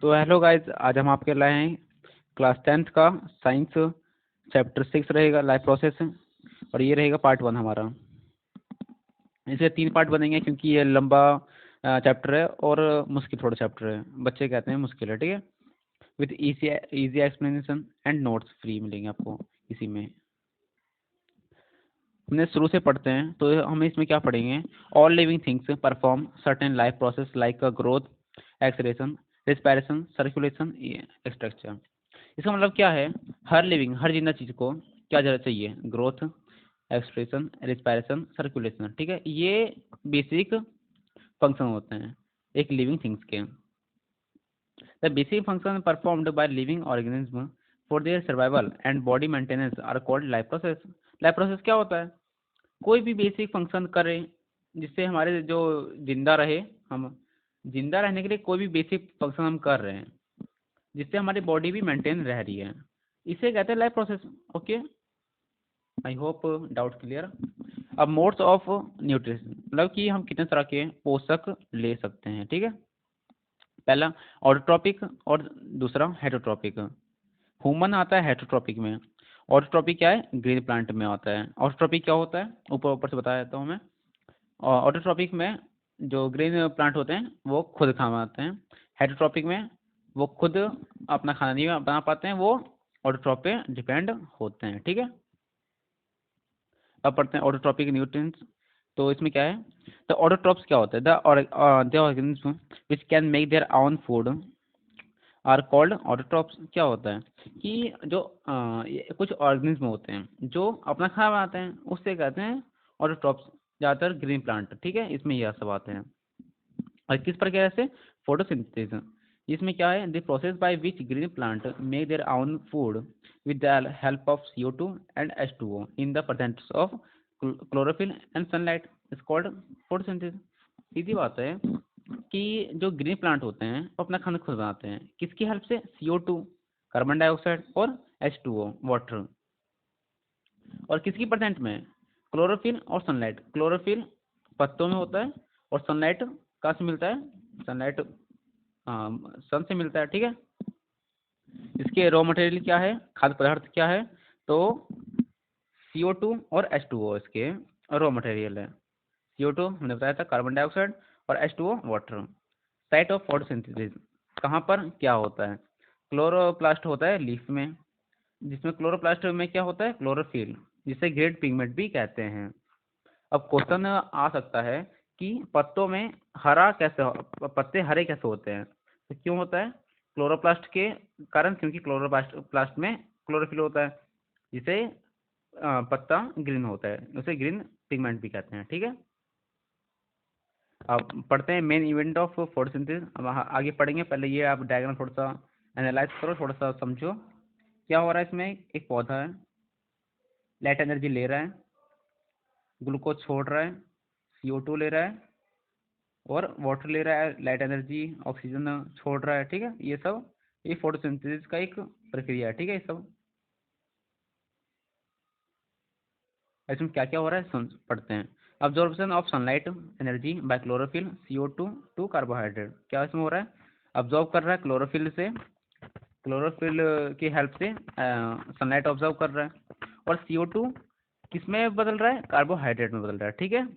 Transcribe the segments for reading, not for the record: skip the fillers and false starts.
तो hello guys, आज हम आपके लाए हैं क्लास 10th का साइंस चैप्टर 6 रहेगा लाइफ प्रोसेस, और ये रहेगा पार्ट 1 हमारा। इसे 3 पार्ट बनेंगे क्योंकि ये लंबा चैप्टर है और मुश्किल थोड़ा चैप्टर है। बच्चे कहते हैं मुश्किल है, ठीक है। With easy explanation and notes free मिलेंगे आपको इसी में। हमने शुरू से पढ़ते हैं तो हम इसमें क्या पढ़ेंगे। All living things perform certain life process like growth, acceleration, respiration, circulation, extraction. इसका मतलब क्या है, हर जिंदा चीज को क्या जरूरत चाहिए, ग्रोथ, एक्सप्रेशन, रेस्पिरेशन, सर्कुलेशन, ठीक है। ये बेसिक फंक्शन होते हैं एक लिविंग थिंग्स के। The basic function performed by living organism for their survival and body maintenance are called life process. Life process क्या होता है, कोई भी बेसिक फंक्शन करें जिससे हमारे जो जिंदा रहे, हम जिंदा रहने के लिए कोई भी बेसिक फंक्शन हम कर रहे हैं जिससे हमारी बॉडी भी मेंटेन रह रही है, इसे कहते हैं life process. Okay, I hope doubt clear. अब मोड्स ऑफ न्यूट्रिशन मतलब कि हम कितने तरह के पोषक ले सकते हैं, ठीक है। पहला ऑटोट्रॉपिक और दूसरा हेटरोट्रॉपिक। ह्यूमन आता है हेटरोट्रॉपिक में, ऑटोट्रॉपिक क्या है, ग्रीन प्लांट में आता है। ऑटोट्रॉपिक क्या होता है, ऊपर ऊपर से बता देता हूँ मैं। और ऑटोट्रॉपिक में जो ग्रीन प्लांट होते हैं वो खुद खाना आते हैं। हेटरोट्रॉपिक में वो खुद अपना खाना नहीं बना पाते हैं, वो ऑटोट्रॉप पे डिपेंड होते हैं, ठीक है। अब पढ़ते हैं ऑटोट्रॉपिक न्यूट्रिएंट्स। तो इसमें क्या है, द ऑटोट्रॉप्स क्या होता है, the organism which can make their own food are called autotrophs. क्या होता है कि जो कुछ ऑर्गेनिज्म होते हैं जो अपना खाना बनाते हैं उससे कहते हैं ऑटोट्रॉप्स। ज़्यादातर ग्रीन प्लांट, ठीक है, इसमें यह सब आते हैं। और किस प्रकार से, फोटोसिंथेसिस। इसमें क्या है, the process by which green plant make their own food with the help of CO2 and H2O in the presence of chlorophyll and sunlight is called photosynthesis. सीधी बात है कि जो ग्रीन प्लांट होते हैं वो अपना खाना खुद बनाते हैं, किसकी हेल्प से, CO2 कार्बन डाइऑक्साइड और H2O वाटर। और किसकी प्रेजेंट में, क्लोरोफिल और सनलाइट। क्लोरोफिल पत्तों में होता है और सनलाइट कहाँ से मिलता है, सनलाइट सन से मिलता है, ठीक है। इसके रॉ मटेरियल क्या है, खाद्य पदार्थ क्या है, तो CO2 और H2O इसके रॉ मटेरियल है। CO2 हमने बताया था कार्बन डाइऑक्साइड और H2O water. Site of photosynthesis कहाँ पर क्या होता है, क्लोरोप्लास्ट होता है लीफ में, जिसमें क्लोरोप्लास्ट में क्या होता है, क्लोरोफिल, जिसे ग्रेड पिगमेंट भी कहते हैं। अब क्वेश्चन आ सकता है कि पत्तों में हरा कैसे पत्ते हरे कैसे होते हैं, तो क्यों होता है, क्लोरोप्लास्ट के कारण, क्योंकि क्लोरोप्लास्ट प्लास्ट में क्लोरोफिल होता है जिसे पत्ता ग्रीन होता है, उसे ग्रीन पिगमेंट भी कहते हैं, ठीक है। अब पढ़ते हैं मेन इवेंट ऑफ फोटोसिंथेसिस। अब आगे पढ़ेंगे, पहले ये आप डायग्राम थोड़ा सा एनालाइज करो, थोड़ा सा समझो क्या हो रहा है। इसमें एक पौधा है, लाइट एनर्जी ले रहा है, ग्लूकोज छोड़ रहा है, CO2 ले रहा है और वाटर ले रहा है, लाइट एनर्जी ऑक्सीजन छोड़ रहा है, ठीक है। ये सब ये फोटोसिंथेसिस का एक प्रक्रिया है, ठीक है। ये सब इसमें क्या क्या हो रहा है पढ़ते हैं। Absorption of sunlight energy by chlorophyll CO2 to carbohydrate. क्या इसमें हो रहा है, अब्जॉर्ब कर रहा है क्लोरोफिल से, क्लोरोफिल की हेल्प से सनलाइट ऑब्जर्व कर रहा है, और CO2 किस में बदल रहा है, कार्बोहाइड्रेट में बदल रहा है, ठीक है।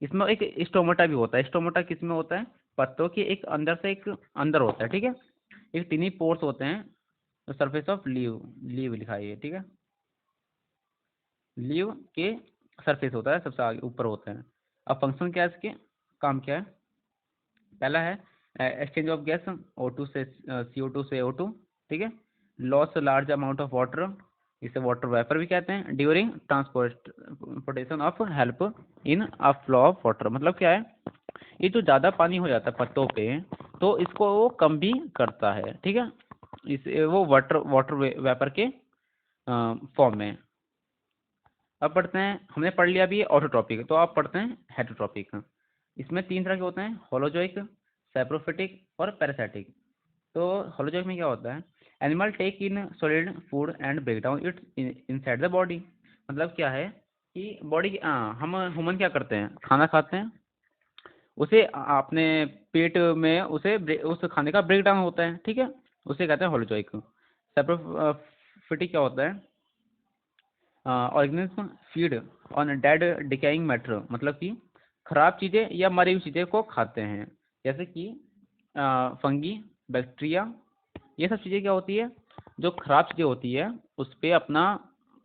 इसमें एक स्टोमेटा भी होता है। स्टोमेटा किस में होता है, पत्तों के एक अंदर से एक अंदर होता है, ठीक है। एक टिनी पोर्स होते हैं, सरफेस ऑफ लीव, लीव लिखा है ये, ठीक है। लीव के सरफेस होता है, सबसे आगे ऊपर होता है। अब फंक्शन क्या है इसके, काम क्या है, पहला है एक्सचेंज ऑफ गैस O2 से CO2 से O2, ठीक है। Loss large amount of water, इसे वाटर वेपर भी कहते हैं। During transportation of help in a flow of water, मतलब क्या है, ये जो ज़्यादा पानी हो जाता है पत्तों पे तो इसको वो कम भी करता है, ठीक है। इस वो वाटर वेपर के फॉर्म में। अब पढ़ते हैं, हमने पढ़ लिया अभी ऑटोट्रॉपिक, तो आप पढ़ते हैं हेटरोट्रॉपिक। इसमें 3 तरह के होते हैं, होलोजोइक, सैप्रोफिटिक और पैरासाइटिक। तो होलोजोइक में क्या होता है, animal take in solid food and break down it inside the body. मतलब क्या है कि बॉडी हम ह्यूमन क्या करते हैं, खाना खाते हैं उसे अपने पेट में उस खाने का ब्रेक डाउन होता है, ठीक है, उसे कहते हैं होलोजोइक। सैप्रोफिटिक क्या होता है? Organism feed on dead decaying matter, मतलब कि खराब चीज़ें या मरी हुई चीज़ें को खाते हैं, जैसे कि फंगी, बैक्टीरिया, ये सब चीज़ें क्या होती है, जो खराब चीज़ें होती है उस पे अपना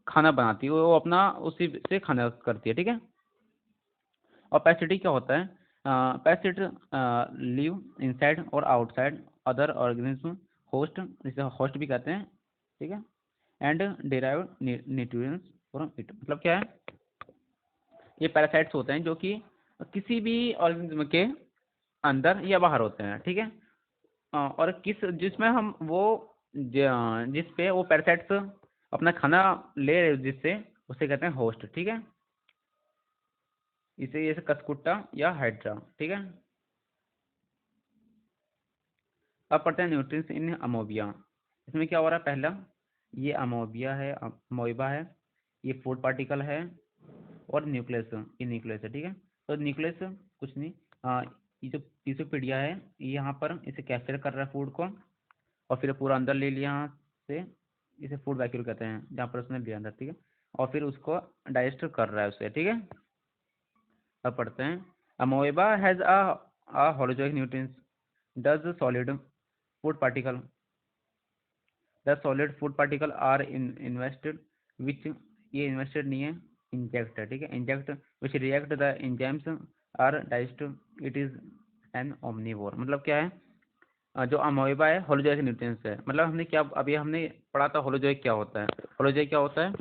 खाना बनाती है, वो अपना उसी से खाना करती है, ठीक है। और पैरासिटिक क्या होता है? पैरासिट लिव इनसाइड और आउटसाइड अदर ऑर्गेनिज्म होस्ट, जिसे होस्ट भी कहते हैं, ठीक है, and derive nutrients from it, मतलब क्या है, ये पैरासाइट्स होते हैं जो कि किसी भी ऑर्गेनिज्म के अंदर या बाहर होते हैं, ठीक है। और जिसमें हम वो जिस पे वो पैरासाइट्स अपना खाना ले रहे हो जिससे, उसे कहते हैं होस्ट, ठीक है। इसे जैसे कस्कुट्टा या हाइड्रा, ठीक है। अब पढ़ते हैं न्यूट्रिएंट्स इन अमोबिया। इसमें क्या हो रहा है? पहला, ये अमोबिया है, अमोइबा है, ये फूड पार्टिकल है, और न्यूक्लियस, ये न्यूक्लियस है, ठीक है। तो न्यूक्लियस कुछ नहीं, ये जो पीसोपीडिया है, ये यहाँ पर इसे कैप्चर कर रहा है फूड को, और फिर पूरा अंदर ले लिया यहाँ से, इसे फूड वैक्यूल कहते हैं, जहाँ पर उसने लिया अंदर, ठीक है। और फिर उसको डाइजेस्ट कर रहा है उसे, ठीक है। अब पढ़ते हैं, amoeba has a holozoic nutrients does solid food particle, the solid food particle are invested which, ये इन्वेस्टेड नहीं है, इंजेक्ट है, ठीक है, inject which react the enzymes are digest, it is an omnivore, मतलब क्या है? जो अमोइबा है होलोजोइक न्यूट्रिएंट्स है, मतलब हमने क्या अभी हमने पढ़ा था होलोजोइक क्या होता है। होलोजोइक क्या होता है?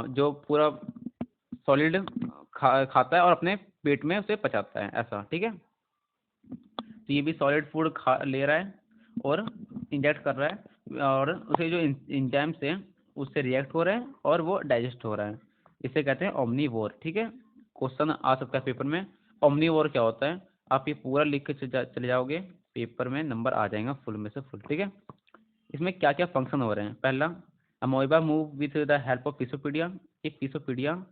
जो पूरा सॉलिड खाता है और अपने पेट में उसे पचाता है, ऐसा, ठीक है। तो ये भी सॉलिड फूड खा ले रहा है और इंजेक्ट कर रहा है, और उसे जो इंजाइम्स है उससे रिएक्ट हो रहा है और वो डाइजेस्ट हो रहा है, इसे कहते हैं ओमनीवोर, ठीक है। क्वेश्चन आ सकता है पेपर में, ओमनीवोर क्या होता है? आप ये पूरा लिख के चले जाओगे, पेपर में नंबर आ जाएगा फुल में से फुल, ठीक है। इसमें क्या क्या फंक्शन हो रहे हैं? पहला, amoeba move with the help of pseudopodia, एक पीसोपीडिया,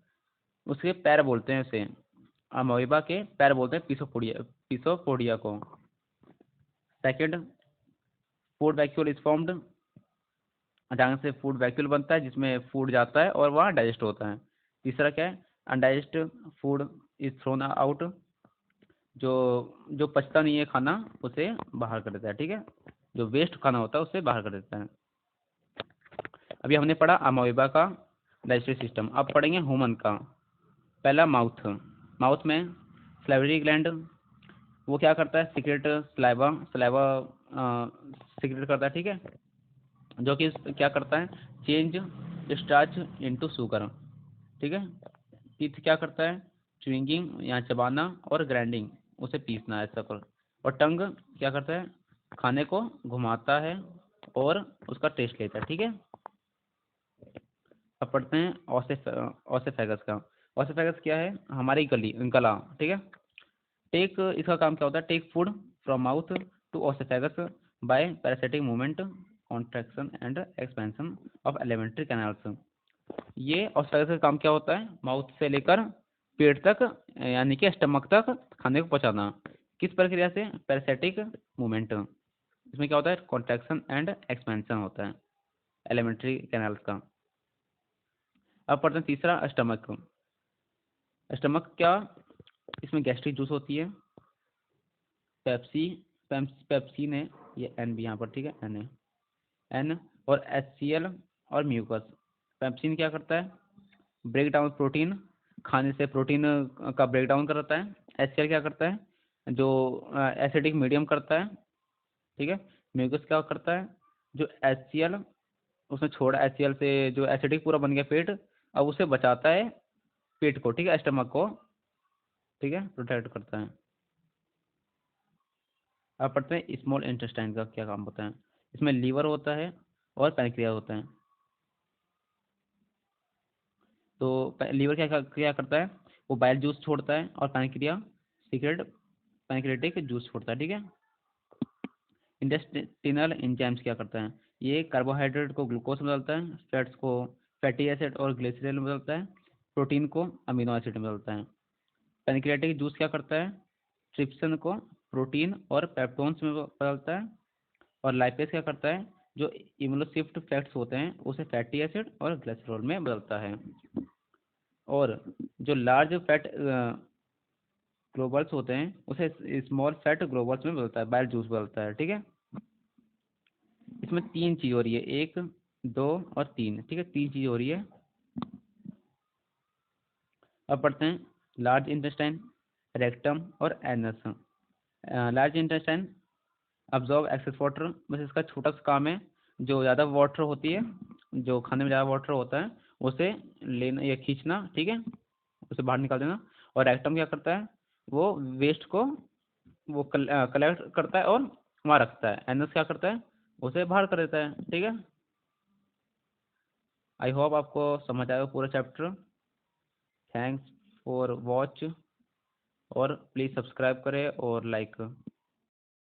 उसके पैर बोलते हैं उसे, अमोइबा के पैर बोलते हैं पीसोपोडिया, पीसोपोडिया को। Second, food vacuole is formed, अचानक से फूड वैक्यूल बनता है जिसमें फूड जाता है और वहाँ डाइजेस्ट होता है। तीसरा क्या है? अनडाइजेस्ट फूड इज थ्रोन आउट, जो जो पचता नहीं है खाना उसे बाहर कर देता है, ठीक है, जो वेस्ट खाना होता है उसे बाहर कर देता है। अभी हमने पढ़ा अमोइबा का डाइजेस्टिव सिस्टम, अब पढ़ेंगे ह्यूमन का। पहला, माउथ, माउथ में सलाइवरी ग्लैंड, वो क्या करता है? सीक्रेट सलाइवा, सलाइवा सीक्रेट करता है, ठीक है, जो कि क्या करता है? चेंज स्टार्च इनटू शुगर, ठीक है। टीथ क्या करता है? च्युइंगिंग, यहाँ चबाना, और ग्राइंडिंग, उसे पीसना, ऐसा कर। और टंग क्या करता है? खाने को घुमाता है और उसका टेस्ट लेता है, ठीक है। अब पढ़ते हैं ऑसेफेगस का। ऑसेफेगस क्या है? हमारी गला, ठीक है। टेक, इसका काम क्या होता है? Take food from mouth to oesophagus by parasitic movement, contraction and expansion of alimentary canals. ये ऑसेफेगस का काम क्या होता है? माउथ से लेकर पेट तक, यानी कि स्टमक तक खाने को पहुंचाना। किस प्रक्रिया से? Parasitic movement. इसमें क्या होता है? कॉन्ट्रैक्शन एंड एक्सपेंशन होता है एलिमेंट्री कैनाल्स का। अब पढ़ते हैं तीसरा, स्टमक। स्टमक क्या? इसमें गैस्ट्रिक जूस होती है, पेप्सी, पेप्सिन है, ये एन भी यहाँ पर, ठीक है, एन है, एन, और HCl और म्यूकस। पेप्सिन क्या करता है? ब्रेक डाउन प्रोटीन, खाने से प्रोटीन का ब्रेक डाउन करता है। HCl क्या करता है? जो एसिडिक मीडियम करता है, ठीक है। म्यूकस क्या करता है? जो HCl उसने छोड़ा, HCl से जो एसिडिक पूरा बन गया पेट, अब उसे बचाता है पेट को, ठीक है, स्टमक को, ठीक है, प्रोटेक्ट करता है। अब पढ़ते हैं स्मॉल इंटेस्टाइन का क्या काम होता है। इसमें लीवर होता है और पैनक्रिया होता है। तो लीवर क्या करता है? वो बाइल जूस छोड़ता है, और पैनक्रिया सीक्रेट पैनक्रियाटिक जूस छोड़ता है, ठीक है। इंटेस्टिनल एंजाइम्स क्या करता है? ये कार्बोहाइड्रेट को ग्लूकोज में बदलता है, फैट्स को फैटी एसिड और ग्लिसरॉल में बदलता है, प्रोटीन को अमीनो एसिड में बदलता है। पैनक्रियाटिक जूस क्या करता है? ट्रिप्सिन को प्रोटीन और पेप्टोन्स में बदलता है। और लाइपेज क्या करता है, जो इम्यूनोशिफ्ट फैट्स होते हैं उसे फैटी एसिड और ग्लिसरॉल में बदलता है। और जो लार्ज फैट ग्लोबल्स होते हैं उसे स्मॉल फैट ग्लोबल्स में बदलता है, बाइल जूस बदलता है। ठीक है, इसमें तीन चीज हो रही है, एक, दो और तीन। ठीक है, तीन चीज हो रही है। अब पढ़ते हैं लार्ज इंटेस्टाइन, रेक्टम और anus. Large intestine absorb excess water, बस इसका छोटा सा काम है, जो ज़्यादा वाटर होती है, जो खाने में ज़्यादा वाटर होता है उसे लेना या खींचना। ठीक है, उसे बाहर निकाल देना। और रेक्टम क्या करता है, वो वेस्ट को वो कलेक्ट करता है और वहाँ रखता है। एनस क्या करता है, उसे बाहर कर देता है। ठीक है, आई होप आपको समझ आएगा पूरा चैप्टर। थैंक्स फॉर वॉच, और प्लीज़ सब्सक्राइब करें और लाइक